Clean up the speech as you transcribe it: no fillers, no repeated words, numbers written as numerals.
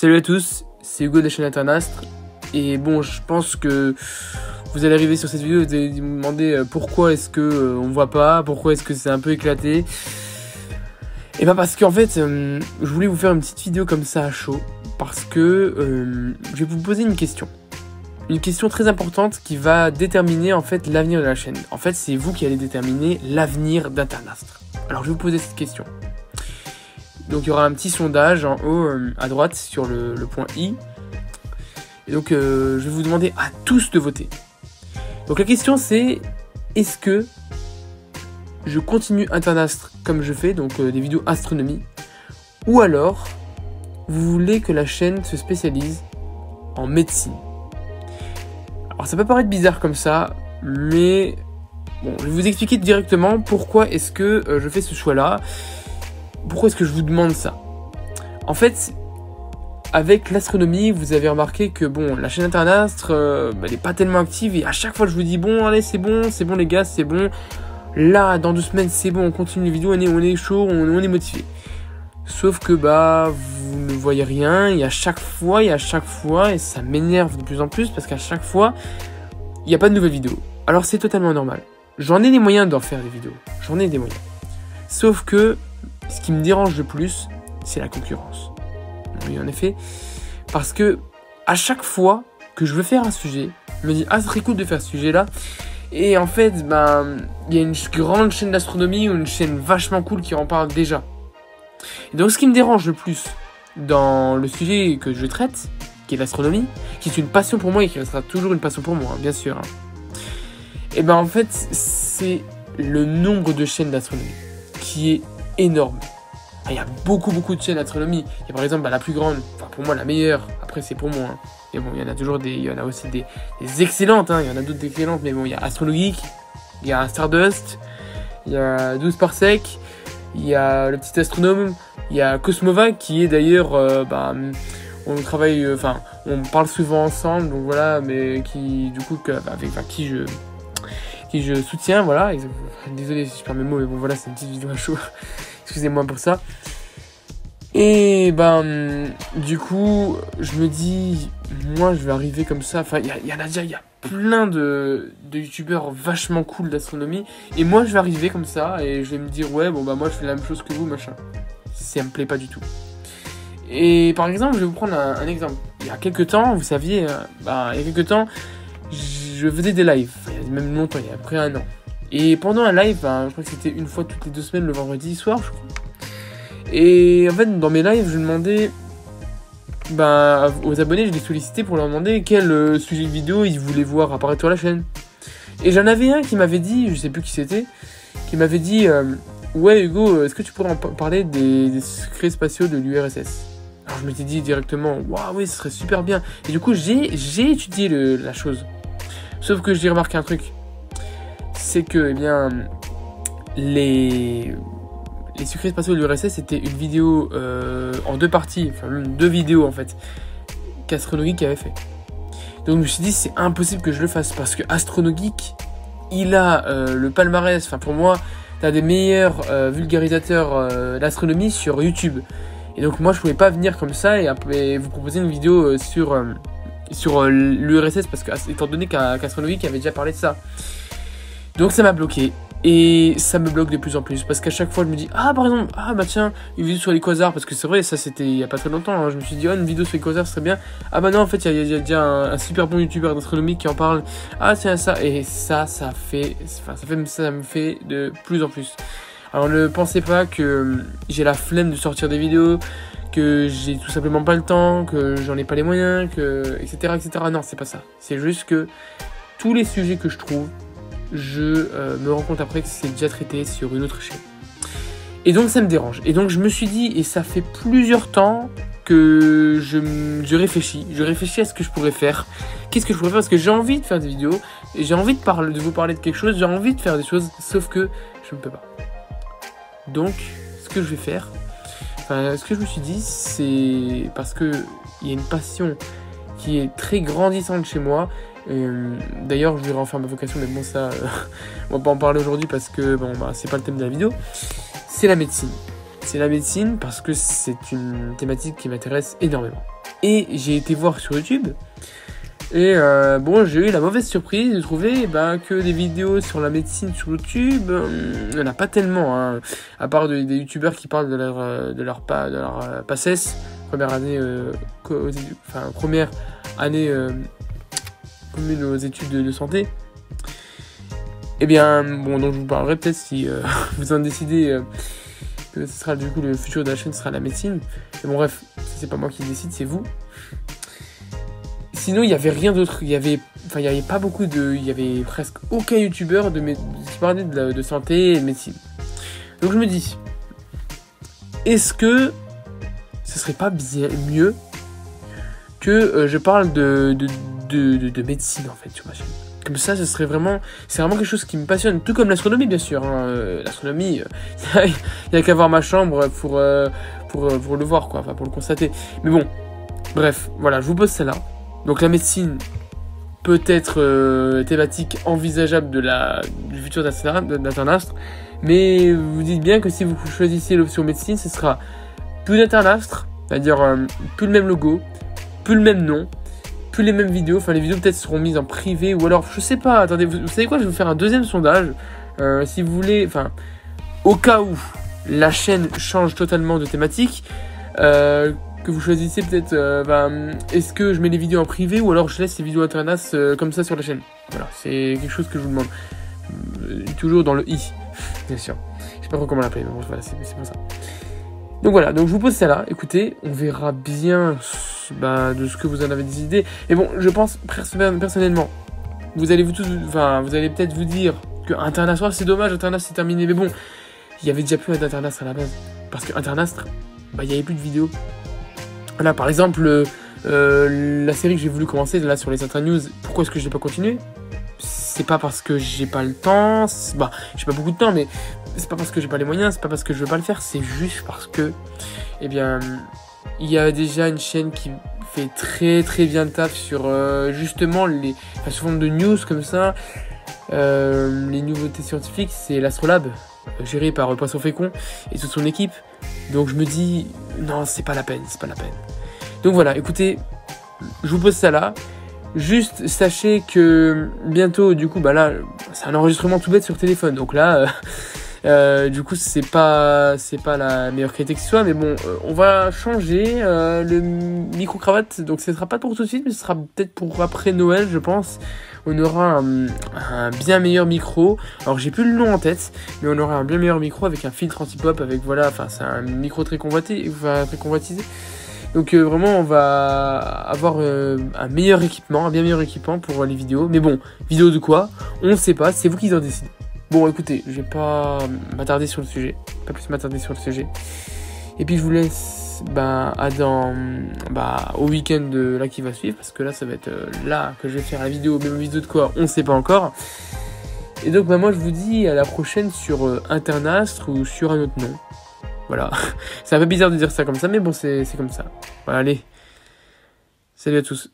Salut à tous, c'est Hugo de la chaîne Internastre. Et bon, je pense que vous allez arriver sur cette vidéo et vous allez me demander pourquoi est-ce que on voit pas, pourquoi est-ce que c'est un peu éclaté. Et bah parce qu'en fait, je voulais vous faire une petite vidéo comme ça à chaud, parce que je vais vous poser une question. Une question très importante qui va déterminer en fait l'avenir de la chaîne. En fait, c'est vous qui allez déterminer l'avenir d'Internastre. Alors je vais vous poser cette question. Donc il y aura un petit sondage en haut à droite sur le point I. Et donc je vais vous demander à tous de voter. Donc la question c'est, est-ce que je continue Internastre comme je fais, donc des vidéos astronomie, ou alors vous voulez que la chaîne se spécialise en médecine? Alors ça peut paraître bizarre comme ça, mais bon, je vais vous expliquer directement pourquoi est-ce que je fais ce choix-là. Pourquoi est-ce que je vous demande ça? En fait, avec l'astronomie, vous avez remarqué que bon, la chaîne Internastre, elle n'est pas tellement active et à chaque fois je vous dis bon, allez, c'est bon les gars, c'est bon. Là, dans 2 semaines, c'est bon, on continue les vidéos, on est chaud, on est motivé. Sauf que bah, vous ne voyez rien et à chaque fois, et ça m'énerve de plus en plus parce qu'à chaque fois, il n'y a pas de nouvelles vidéos. Alors c'est totalement normal. J'en ai les moyens d'en faire des vidéos, j'en ai des moyens. Sauf que ce qui me dérange le plus, c'est la concurrence. Oui, en effet, parce que à chaque fois que je veux faire un sujet, je me dis ah, ça serait cool de faire ce sujet-là. Et en fait, ben, il y a une grande chaîne d'astronomie ou une chaîne vachement cool qui en parle déjà. Et donc, ce qui me dérange le plus dans le sujet que je traite, qui est l'astronomie, qui est une passion pour moi et qui restera toujours une passion pour moi, hein, bien sûr. Et ben en fait, c'est le nombre de chaînes d'astronomie qui est énorme. Il y a beaucoup de chaînes d'astronomie. Il y a par exemple la plus grande, enfin pour moi la meilleure, après c'est pour moi. Hein. Mais bon, il y en a toujours des, il y en a aussi des excellentes, hein. Il y en a d'autres excellentes, mais bon, il y a Astronogeek, il y a Stardust, il y a 12 parsec, il y a le petit astronome, il y a Cosmova qui est d'ailleurs, on travaille, on parle souvent ensemble, donc voilà, mais qui du coup, avec qui je soutiens, voilà. Désolé si je perds mes mots, mais bon voilà, c'est une petite vidéo à chaud. Excusez-moi pour ça. Et du coup, je me dis, moi je vais arriver comme ça. Enfin, il y en a déjà, il y a plein de youtubeurs vachement cool d'astronomie. Et moi je vais arriver comme ça et je vais me dire, ouais, bon bah moi je fais la même chose que vous, machin. Ça me plaît pas du tout. Et par exemple, je vais vous prendre un exemple. Il y a quelques temps, vous saviez, il y a quelques temps, je faisais des lives. Enfin, il y a même longtemps, il y a après 1 an. Et pendant un live, je crois que c'était une fois toutes les 2 semaines, le vendredi soir, je crois. Et en fait, dans mes lives, je demandais aux abonnés, je les sollicitais pour leur demander quel sujet de vidéo ils voulaient voir apparaître sur la chaîne. Et j'en avais un qui m'avait dit, je sais plus qui c'était, qui m'avait dit ouais Hugo, est-ce que tu pourrais en parler des secrets spatiaux de l'URSS? Alors je m'étais dit directement, waouh, oui, ce serait super bien. Et du coup, j'ai étudié la chose. Sauf que j'ai remarqué un truc. C'est que, eh bien, les secrets spatiaux de l'URSS, c'était une vidéo en 2 parties, enfin même 2 vidéos en fait, qu'Astronogeek avait fait. Donc je me suis dit, c'est impossible que je le fasse, parce que Astronogeek, il a le palmarès, enfin pour moi, t'as des meilleurs vulgarisateurs d'astronomie sur YouTube. Et donc moi je pouvais pas venir comme ça et vous proposer une vidéo sur l'URSS, parce que étant donné qu'Astronogeek avait déjà parlé de ça. Donc ça m'a bloqué, et ça me bloque de plus en plus, parce qu'à chaque fois je me dis, ah par exemple, ah bah tiens, une vidéo sur les quasars, parce que c'est vrai, ça c'était il y a pas très longtemps, hein, je me suis dit, oh une vidéo sur les quasars serait bien, ah bah non en fait il y a déjà un super bon youtubeur d'astronomie qui en parle, ah tiens ça, et ça me fait de plus en plus. Alors ne pensez pas que j'ai la flemme de sortir des vidéos, que j'ai tout simplement pas le temps, que j'en ai pas les moyens, etc. Non, c'est pas ça, c'est juste que tous les sujets que je trouve, je me rends compte après que c'est déjà traité sur une autre chaîne. Et donc ça me dérange. Et donc je me suis dit, et ça fait plusieurs temps que je réfléchis à ce que je pourrais faire. Qu'est-ce que je pourrais faire? Parce que j'ai envie de faire des vidéos, et j'ai envie de vous parler de quelque chose, j'ai envie de faire des choses, sauf que je ne peux pas. Donc, ce que je vais faire, ce que je me suis dit, c'est parce que il y a une passion qui est très grandissante chez moi. D'ailleurs je vais en faire ma vocation, mais bon ça on va pas en parler aujourd'hui parce que bon c'est pas le thème de la vidéo. C'est la médecine parce que c'est une thématique qui m'intéresse énormément. Et j'ai été voir sur YouTube. Et bon, j'ai eu la mauvaise surprise de trouver que des vidéos sur la médecine sur YouTube, il n'y en a pas tellement, hein, à part des youtubeurs qui parlent de leur PACES, première année commune aux études de santé. Et bien, bon, donc je vous parlerai peut-être si vous en décidez que ce sera du coup le futur de la chaîne, ce sera la médecine. Mais bon, bref, c'est pas moi qui décide, c'est vous. Sinon, il n'y avait rien d'autre. Il y avait pas beaucoup de. Il y avait presque aucun youtubeur qui parlait de santé et de médecine. Donc je me dis, est-ce que ce serait pas bien mieux que je parle de médecine en fait sur ma chaîne? Comme ça, c'est vraiment quelque chose qui me passionne. Tout comme l'astronomie, bien sûr. Hein. L'astronomie, il n'y a qu'à voir ma chambre pour le voir, quoi. Enfin, pour le constater. Mais bon, bref, voilà, je vous pose celle-là. Donc la médecine peut être thématique envisageable du futur d'Internastre, mais vous dites bien que si vous choisissez l'option médecine, ce sera plus d'Internastre, c'est-à-dire plus le même logo, plus le même nom, plus les mêmes vidéos, enfin les vidéos peut-être seront mises en privé, ou alors je sais pas, attendez, vous savez quoi, je vais vous faire un deuxième sondage, si vous voulez, enfin au cas où la chaîne change totalement de thématique, que vous choisissez peut-être, est-ce que je mets les vidéos en privé ou alors je laisse les vidéos Internas comme ça sur la chaîne. Voilà, c'est quelque chose que je vous demande. Toujours dans le i, bien sûr. Je sais pas trop comment l'appeler, mais bon, voilà, c'est pour ça. Donc voilà, donc je vous pose ça là. Écoutez, on verra bien de ce que vous en avez décidé. Et bon, je pense personnellement, vous allez peut-être vous dire que Internastre, c'est dommage, Internastre c'est terminé. Mais bon, il y avait déjà plus d'Internastre à la base. Parce que Internastre, il n'y avait plus de vidéos. Là, par exemple, la série que j'ai voulu commencer là sur les Intra News, pourquoi est-ce que je n'ai pas continué? C'est pas parce que j'ai pas le temps, j'ai pas beaucoup de temps, mais c'est pas parce que j'ai pas les moyens, c'est pas parce que je veux pas le faire, c'est juste parce que, il y a déjà une chaîne qui fait très très bien le taf sur justement sous forme de news comme ça, les nouveautés scientifiques, c'est l'Astrolabe, géré par Poisson Fécond et toute son équipe. Donc je me dis, non, c'est pas la peine. Donc voilà, écoutez, je vous pose ça là. Juste sachez que bientôt, du coup, là, c'est un enregistrement tout bête sur téléphone. Donc là, du coup, c'est pas la meilleure qualité que ce soit. Mais bon, on va changer le micro-cravate. Donc ce sera pas pour tout de suite, mais ce sera peut-être pour après Noël, je pense. On aura un bien meilleur micro. Alors j'ai plus le nom en tête, mais on aura un bien meilleur micro avec un filtre anti-pop, avec c'est un micro très convoitisé. Donc vraiment on va avoir un bien meilleur équipement pour les vidéos. Mais bon, vidéo de quoi? On ne sait pas, c'est vous qui en décidez. Bon écoutez, je vais pas m'attarder sur le sujet, Et puis je vous laisse au week-end là qui va suivre, parce que là ça va être là que je vais faire la vidéo, mais ma vidéo de quoi on ne sait pas encore. Et donc moi je vous dis à la prochaine sur Internastre ou sur un autre nom. Voilà, c'est un peu bizarre de dire ça comme ça, mais bon c'est comme ça. Voilà, allez, salut à tous.